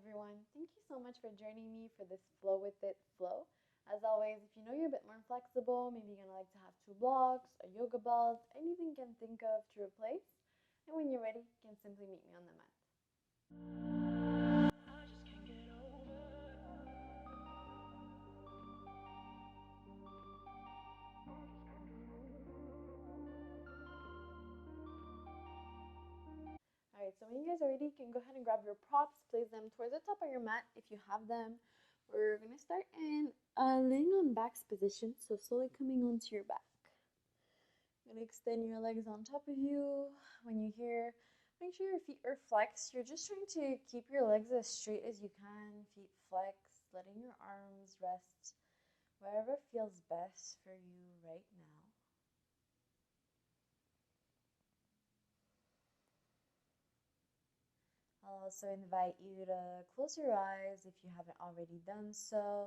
everyone. Thank you so much for joining me for this flow with it flow. As always, if you know you're a bit more flexible, maybe you're gonna like to have 2 blocks, a yoga belt, anything you can think of to replace. And when you're ready, you can simply meet me on the mat. Alright, so when you guys are ready, you can go ahead and grab your props, place them towards the top of your mat if you have them. We're gonna start in laying on back's position, so slowly coming onto your back. You're gonna extend your legs on top of you. When you hear, make sure your feet are flexed. You're just trying to keep your legs as straight as you can, feet flexed, letting your arms rest wherever feels best for you right now. I'll also invite you to close your eyes if you haven't already done so.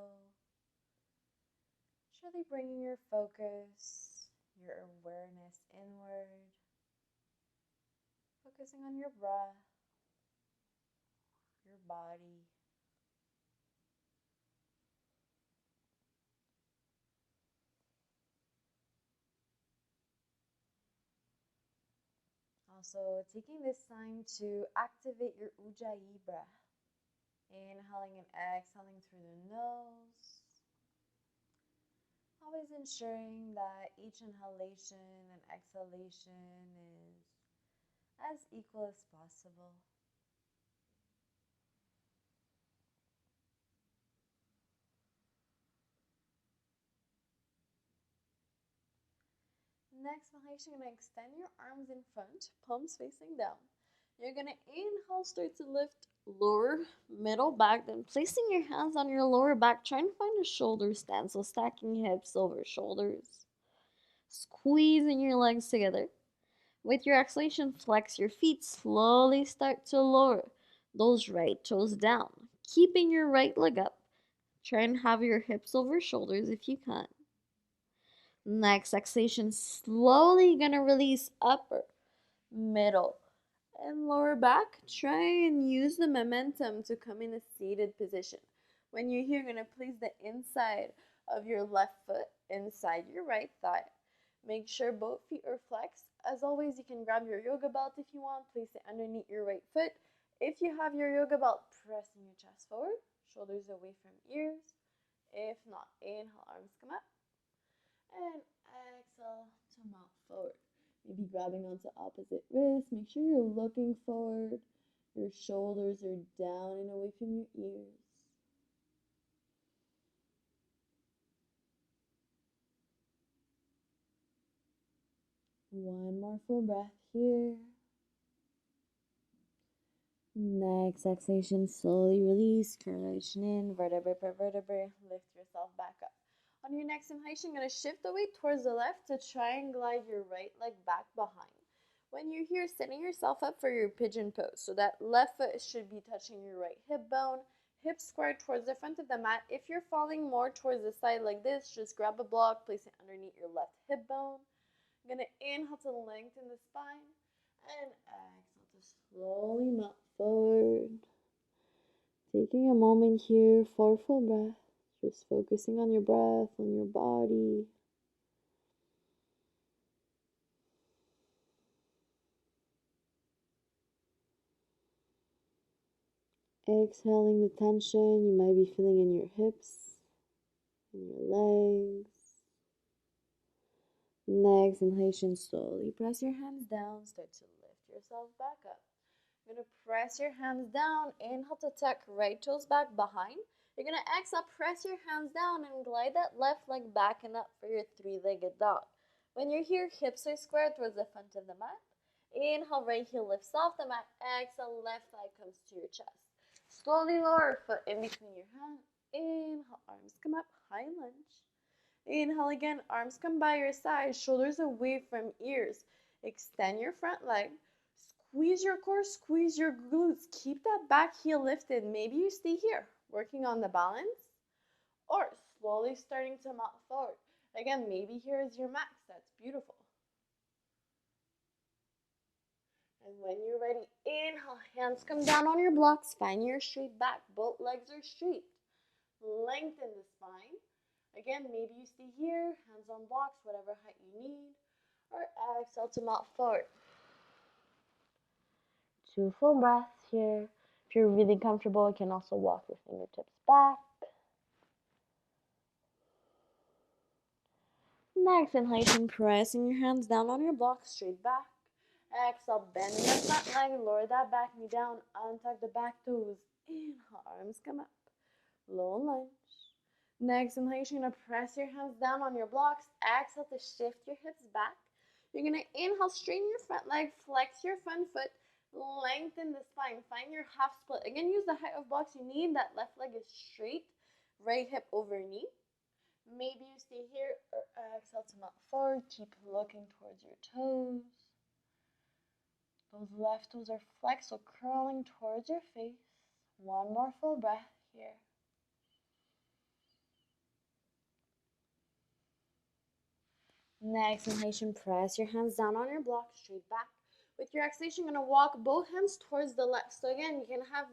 Surely bringing your focus, your awareness inward, focusing on your breath, your body. Also, taking this time to activate your ujjayi breath. Inhaling and exhaling through the nose. Always ensuring that each inhalation and exhalation is as equal as possible. Next inhalation, you're going to extend your arms in front, palms facing down. You're going to inhale, start to lift lower, middle back, then placing your hands on your lower back, trying to find a shoulder stand, so stacking hips over shoulders. Squeezing your legs together. With your exhalation, flex your feet, slowly start to lower those right toes down, keeping your right leg up. Try and have your hips over shoulders if you can. Next exhalation, slowly gonna release upper, middle, and lower back. Try and use the momentum to come in a seated position. When you're here, you're gonna place the inside of your left foot inside your right thigh. Make sure both feet are flexed. As always, you can grab your yoga belt if you want, place it underneath your right foot. If you have your yoga belt, pressing your chest forward, shoulders away from ears. If not, inhale, arms come up. And exhale to mount forward. Maybe grabbing onto opposite wrist. Make sure you're looking forward. Your shoulders are down and away from your ears. One more full breath here. Next exhalation, slowly release, correlation in, vertebrae per vertebrae, lift yourself back up. On your next inhalation, you're going to shift the weight towards the left to try and glide your right leg back behind. When you're here, setting yourself up for your pigeon pose, so that left foot should be touching your right hip bone, hips squared towards the front of the mat. If you're falling more towards the side like this, just grab a block, place it underneath your left hip bone. I'm going to inhale to lengthen the spine, and exhale to slowly melt forward. Taking a moment here for full breath, just focusing on your breath, on your body. Exhaling the tension you might be feeling in your hips, in your legs. Next inhalation, slowly press your hands down, start to lift yourself back up. You're going to press your hands down, inhale to tuck right toes back behind. You're going to exhale, press your hands down and glide that left leg back and up for your three-legged dog. When you're here, hips are squared towards the front of the mat. Inhale, right heel lifts off the mat. Exhale, left thigh comes to your chest. Slowly lower foot in between your hands. Inhale, arms come up, high lunge. Inhale again, arms come by your side, shoulders away from ears. Extend your front leg. Squeeze your core, squeeze your glutes. Keep that back heel lifted. Maybe you stay here, working on the balance, or slowly starting to mount forward. Again, maybe here is your max. That's beautiful. And when you're ready, inhale, hands come down on your blocks, find your straight back, both legs are straight. Lengthen the spine. Again, maybe you stay here, hands on blocks, whatever height you need, or exhale to melt forward. 2 full breaths here. If you're really comfortable, you can also walk your fingertips back. Next inhalation, pressing your hands down on your blocks, straight back. Exhale, bend your front leg, lower that back knee down, untuck the back toes. Inhale, arms come up. Low lunge. Next inhalation, you're going to press your hands down on your blocks. Exhale to shift your hips back. You're going to inhale, straighten your front leg, flex your front foot, lengthen the spine. Find your half split. Again, use the height of blocks you need. That left leg is straight, right hip over knee. Maybe you stay here or exhale to melt forward. Keep looking towards your toes. Those left toes are flexed, so curling towards your face. One more full breath here. Next inhalation, press your hands down on your block, straight back. With your exhalation, you're going to walk both hands towards the left. So again, you can have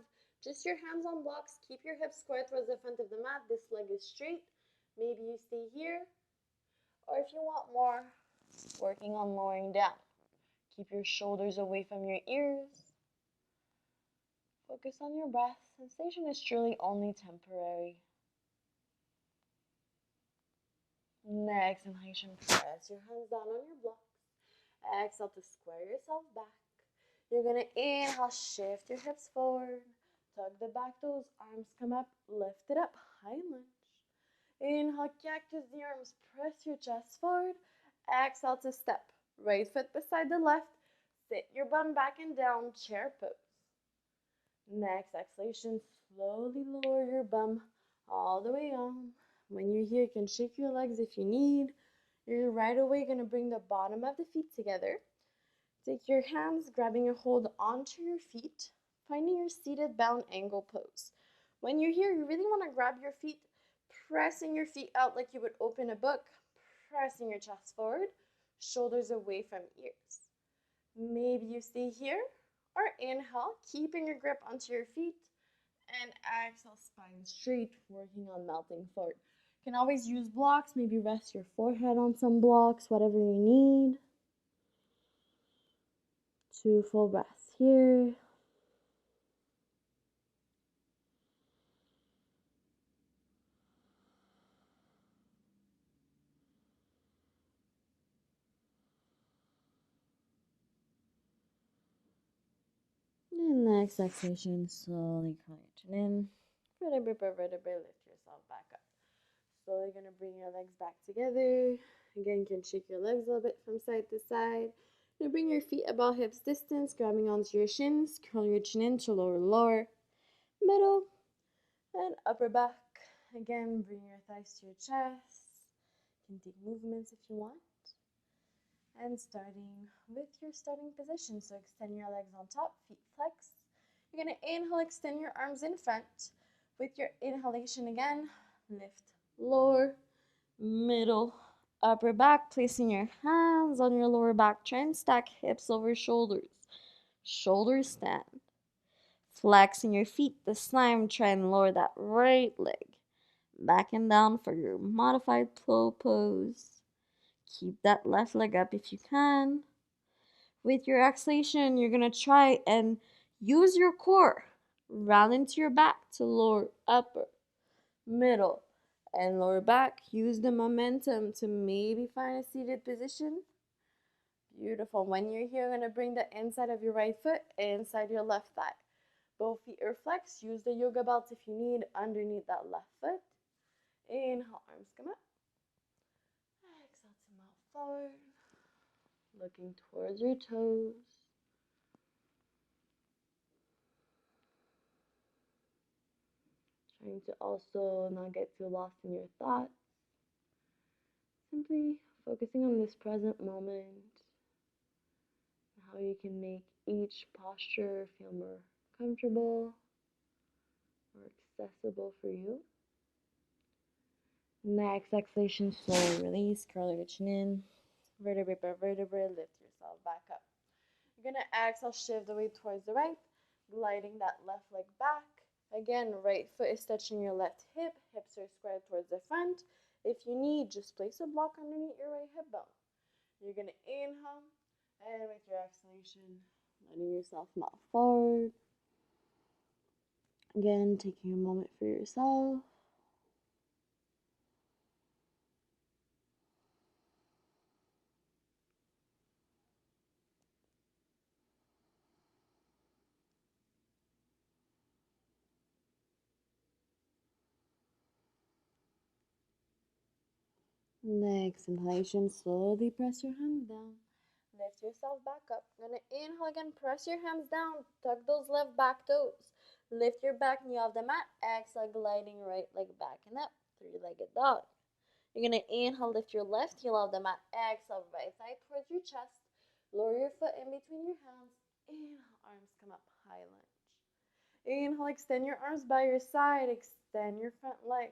just your hands on blocks. Keep your hips square towards the front of the mat. This leg is straight. Maybe you stay here. Or if you want more, working on lowering down. Keep your shoulders away from your ears. Focus on your breath. Sensation is truly only temporary. Next inhalation, press your hands down on your blocks. Exhale to square yourself back. You're going to inhale, shift your hips forward. Tug the back toes, arms come up, lift it up, high lunge. Inhale, cactus the arms, press your chest forward. Exhale to step. Right foot beside the left. Sit your bum back and down, chair pose. Next exhalation, slowly lower your bum all the way on. When you're here, you can shake your legs if you need. You're right away going to bring the bottom of the feet together. Take your hands, grabbing a hold onto your feet, finding your seated bound angle pose. When you're here, you really want to grab your feet, pressing your feet out like you would open a book, pressing your chest forward, shoulders away from ears. Maybe you stay here, or inhale, keeping your grip onto your feet, and exhale, spine straight, working on melting forward. You can always use blocks, maybe rest your forehead on some blocks, whatever you need. 2 full breaths here. And next exhalation, slowly curl your chin in. Vertebrae per vertebrae, lift yourself back up. Slowly going to bring your legs back together. Again, you can shake your legs a little bit from side to side. Now bring your feet about hips distance, grabbing onto your shins. Curl your chin in to lower, middle, and upper back. Again, bring your thighs to your chest. You can take movements if you want. And starting with your starting position. So extend your legs on top, feet flex. You're going to inhale, extend your arms in front. With your inhalation again, lift, lower, middle, upper back, placing your hands on your lower back. Try and stack hips over shoulders. Shoulders stand. Flexing your feet this time, try and lower that right leg. Back and down for your modified plow pose. Keep that left leg up if you can. With your exhalation, you're going to try and use your core. Round into your back to lower, upper, middle, and lower back. Use the momentum to maybe find a seated position. Beautiful. When you're here, you're going to bring the inside of your right foot inside your left thigh. Both feet are flexed. Use the yoga belt if you need underneath that left foot. Inhale, arms come up. Exhale to melt forward. Looking towards your toes. Trying to also not get too lost in your thoughts. Simply focusing on this present moment. How you can make each posture feel more comfortable, more accessible for you. Next exhalation, slowly release, curl your chin in, vertebrae by vertebrae, lift yourself back up. You're You're gonna exhale, shift the weight towards the right, gliding that left leg back. Again, right foot is touching your left hip, hips are squared towards the front. If you need, just place a block underneath your right hip bone. You're gonna inhale, and with your exhalation, letting yourself melt forward. Again, taking a moment for yourself. Next inhalation, slowly press your hands down. Lift yourself back up. Gonna inhale again, press your hands down. Tuck those left back toes. Lift your back knee off the mat. Exhale, gliding right leg back and up. Three-legged dog. You're gonna inhale, lift your left heel off the mat. Exhale, right thigh towards your chest. Lower your foot in between your hands. Inhale, arms come up, high lunge. Inhale, extend your arms by your side. Extend your front leg.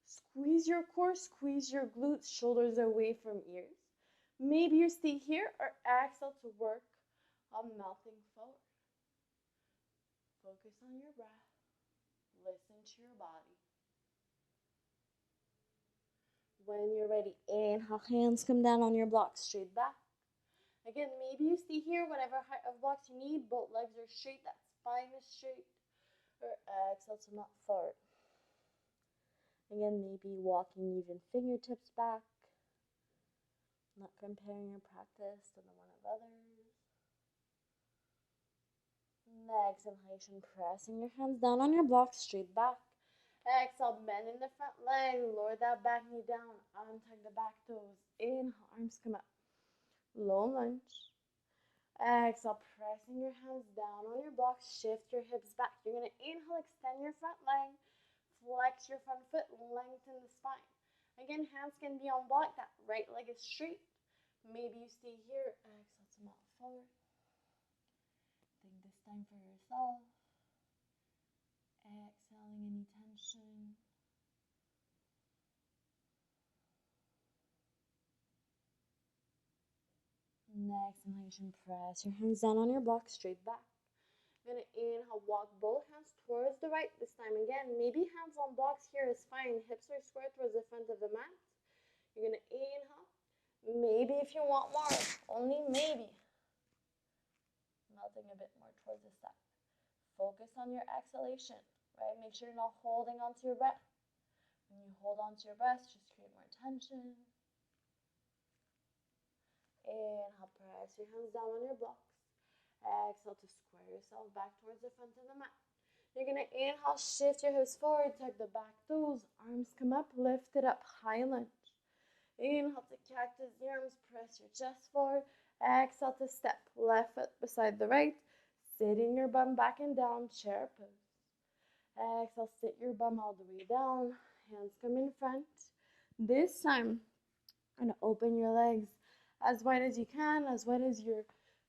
Squeeze your core, squeeze your glutes, shoulders away from ears. Maybe you stay here or exhale to work on melting forward. Focus on your breath. Listen to your body. When you're ready, inhale, hands come down on your blocks, straight back. Again, maybe you stay here, whatever height of blocks you need. Both legs are straight, that spine is straight. Or exhale to melt forward. Again, maybe walking even fingertips back. Not comparing your practice to the one of others. Next inhalation, pressing your hands down on your blocks, straight back. Exhale, bend in the front leg, lower that back knee down, untuck the back toes. Inhale, arms come up. Low lunge. Exhale, pressing your hands down on your blocks, shift your hips back. You're gonna inhale, extend your front leg, flex your front foot, lengthen the spine. Again, hands can be on block, that right leg is straight. Maybe you stay here, exhale to melt forward. Take this time for yourself. Exhaling any tension. Next inhalation, press your hands down on your block, straight back. You're gonna inhale, walk both hands towards the right this time again. Maybe hands on blocks here is fine. Hips are square towards the front of the mat. You're gonna inhale. Maybe if you want more, only maybe. Melting a bit more towards the side. Focus on your exhalation, right? Make sure you're not holding onto your breath. When you hold onto your breath, just create more tension. Inhale, press your hands down on your blocks. Exhale to square yourself back towards the front of the mat. You're gonna inhale, shift your hips forward, tuck the back toes, arms come up, lift it up, high lunge. Inhale to cactus the arms, press your chest forward. Exhale to step, left foot beside the right. Sitting your bum back and down, chair pose. Exhale, sit your bum all the way down. Hands come in front. This time, I'm gonna open your legs as wide as you can, as wide as your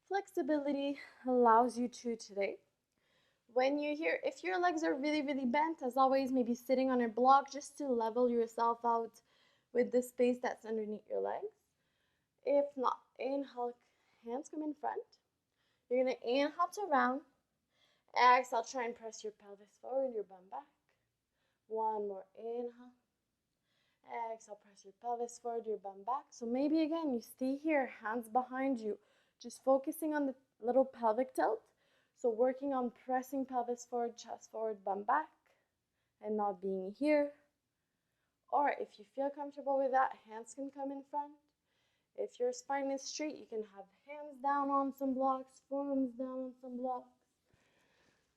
flexibility allows you to today. When you're here, if your legs are really, really bent, as always, maybe sitting on a block just to level yourself out with the space that's underneath your legs. If not, inhale, hands come in front. You're gonna inhale to round. Exhale, try and press your pelvis forward, your bum back. One more, inhale. Exhale, press your pelvis forward, your bum back. So maybe again, you stay here, hands behind you, just focusing on the little pelvic tilt. So working on pressing pelvis forward, chest forward, bum back, and not being here. Or if you feel comfortable with that, hands can come in front. If your spine is straight, you can have hands down on some blocks, forearms down on some blocks.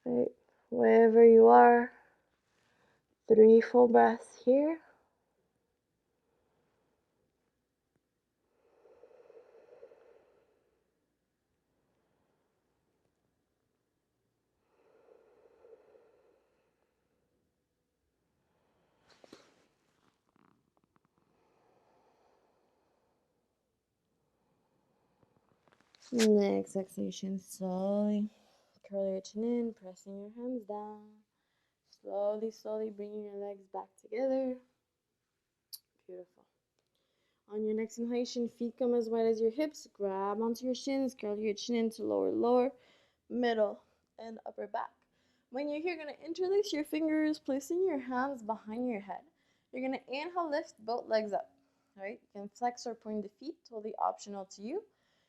Right, wherever you are. 3 full breaths here. Next exhalation, slowly curl your chin in, pressing your hands down. Slowly, slowly bringing your legs back together. Beautiful. On your next inhalation, feet come as wide as your hips. Grab onto your shins, curl your chin into lower, middle, and upper back. When you're here, you're going to interlace your fingers, placing your hands behind your head. You're going to inhale, lift both legs up. All right? You can flex or point the feet, totally optional to you.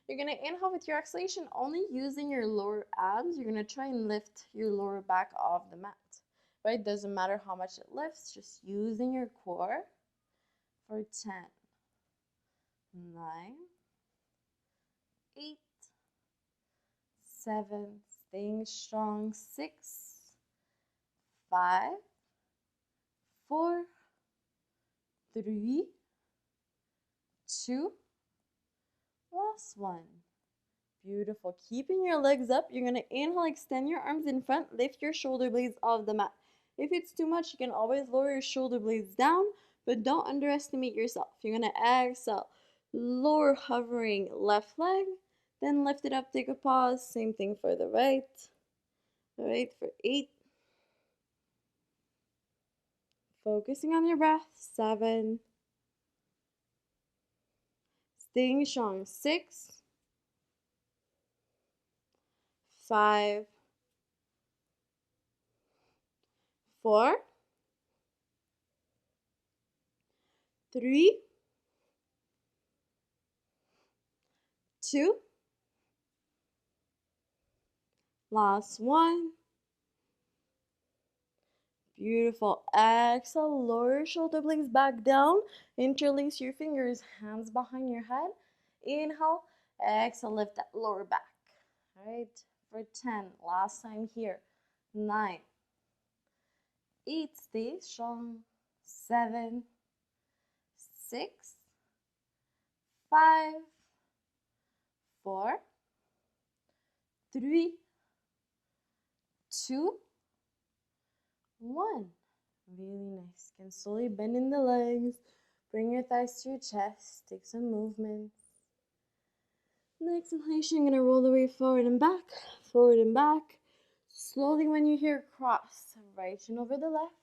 You're going to inhale with your exhalation, only using your lower abs. You're going to try and lift your lower back off the mat. Right? Doesn't matter how much it lifts, just using your core for 10, 9, 8, 7, staying strong, 6, 5, 4, 3, 2, last one. Beautiful. Keeping your legs up, you're going to inhale, extend your arms in front, lift your shoulder blades off the mat. If it's too much, you can always lower your shoulder blades down, but don't underestimate yourself. You're going to exhale, lower hovering left leg, then lift it up, take a pause. Same thing for the right. All right, for 8. Focusing on your breath. 7. Staying strong. 6, 5, 4, 3, 2, last one. Beautiful. Exhale, lower your shoulder blades back down. Interlace your fingers, hands behind your head. Inhale, exhale, lift that lower back. All right, for 10, last time here. 9, 8, stay strong. 7, 6, 5, 4, 3, 2, 1. Really nice. You can slowly bend in the legs. Bring your thighs to your chest. Take some movements. Next inhalation, you're going to roll the way forward and back. Forward and back. Slowly when you hear cross, right shin over the left.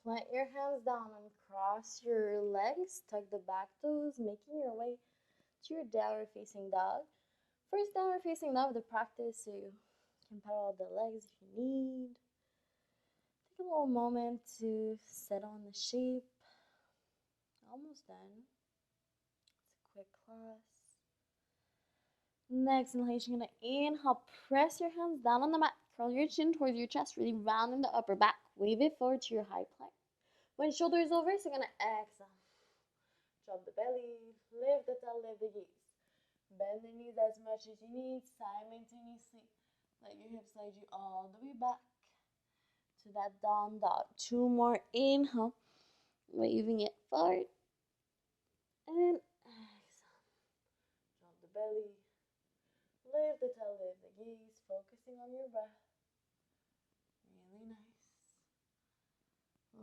Plant your hands down and cross your legs. Tuck the back toes, making your way to your downward facing dog. First downward facing dog of the practice, so you can pedal the legs if you need. Take a little moment to settle on the shape. Almost done. It's a quick class. Next inhalation, you're going to inhale, press your hands down on the mat. Curl your chin towards your chest, really rounding the upper back. Wave it forward to your high plank. When shoulder is over, so you're going to exhale. Drop the belly, lift the tail, lift the gaze. Bend the knees as much as you need, simultaneously. Let your hips slide you all the way back to that down dog. 2 more, inhale, waving it forward. And exhale. Drop the belly, lift the tail, lift the gaze, focusing on your breath. Really nice.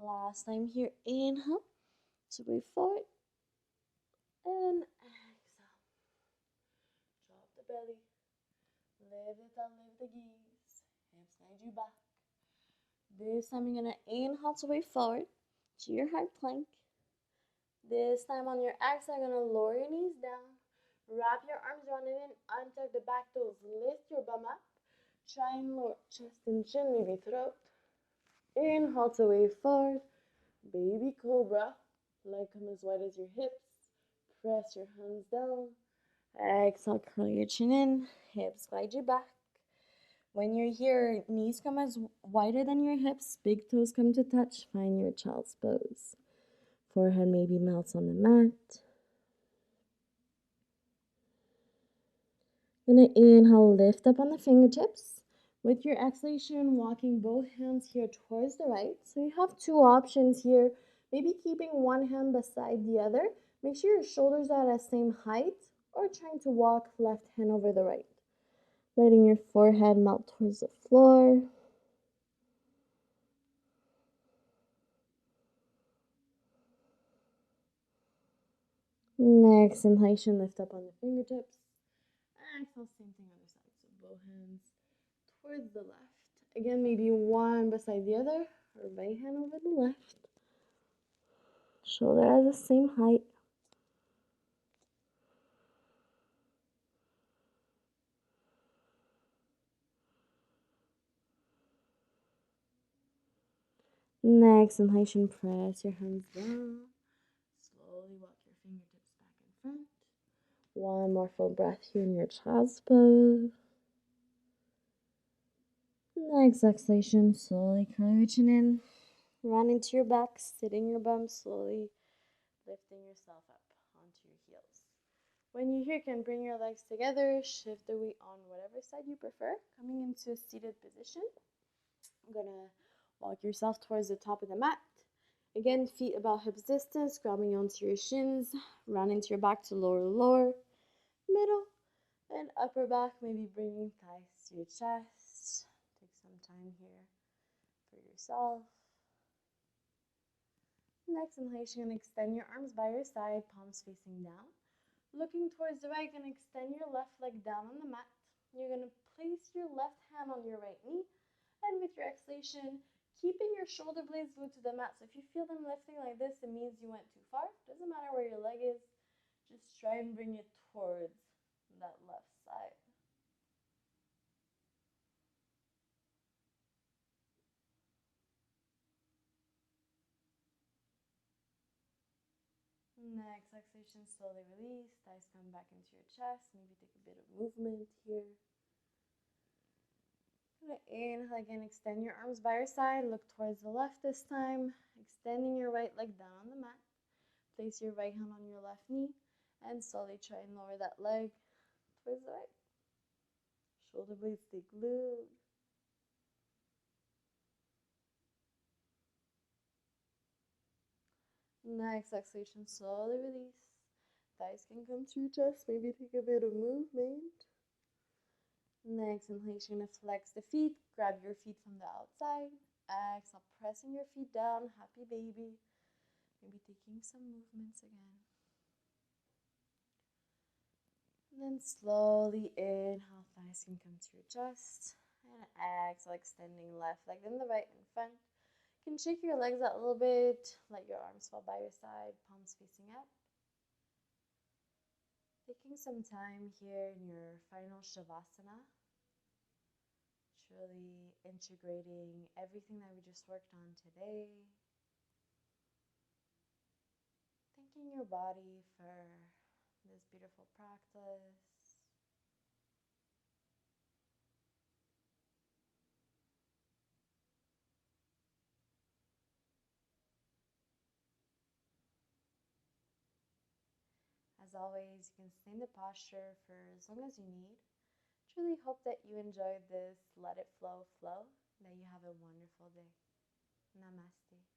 Last time here, inhale, to way forward. And exhale. Drop the belly, lift the tail, lift the gaze, hips slide you back. This time you're going to inhale to way forward to your high plank. This time on your exhale, you're going to lower your knees down. Wrap your arms around it and untuck the back toes. Lift your bum up. Try and lower chest and chin, maybe throat. Inhale to way forward. Baby cobra. Leg come as wide as your hips. Press your hands down. Exhale, curl your chin in. Hips glide you back. When you're here, knees come as wider than your hips. Big toes come to touch. Find your child's pose. Forehead maybe melts on the mat. Gonna inhale, lift up on the fingertips. With your exhalation, walking both hands here towards the right. So you have 2 options here. Maybe keeping one hand beside the other. Make sure your shoulders are at the same height, or trying to walk left hand over the right. Letting your forehead melt towards the floor. Next inhalation, lift up on the fingertips. Exhale, same thing on the side. So both hands towards the left. Again, maybe one beside the other, or right hand over the left. Shoulder at the same height. Next inhalation, press your hands down. Slowly walk your fingertips back in front. One more full breath here in your child's pose. Next exhalation, slowly curl your chin in. Run into your back, sitting your bum, slowly lifting yourself up onto your heels. When you're here, you can bring your legs together, shift the weight on whatever side you prefer, coming into a seated position. I'm gonna walk yourself towards the top of the mat. Again, feet about hips distance, grabbing onto your shins, run into your back to lower, middle, and upper back, maybe bringing thighs to your chest. Take some time here for yourself. Next inhalation, extend your arms by your side, palms facing down. Looking towards the right, gonna extend your left leg down on the mat. You're gonna place your left hand on your right knee, and with your exhalation, keeping your shoulder blades glued to the mat. So if you feel them lifting like this, it means you went too far. Doesn't matter where your leg is, just try and bring it towards that left side. Next exhalation, slowly release. Thighs come back into your chest. Maybe take a bit of movement here. Inhale again, extend your arms by your side. Look towards the left this time. Extending your right leg down on the mat. Place your right hand on your left knee. And slowly try and lower that leg towards the right. Shoulder blades stay glued. Next exhalation, slowly release. Thighs can come to your chest. Maybe take a bit of movement. Next inhalation, flex the feet. Grab your feet from the outside. Exhale, pressing your feet down. Happy baby. Maybe taking some movements again. And then slowly inhale, thighs can come to your chest. And exhale, extending left leg then the right in front. You can shake your legs out a little bit. Let your arms fall by your side, palms facing up. Taking some time here in your final shavasana. Truly integrating everything that we just worked on today. Thanking your body for this beautiful practice. As always, you can stay in the posture for as long as you need. Truly hope that you enjoyed this Let It Flow, that you have a wonderful day. Namaste.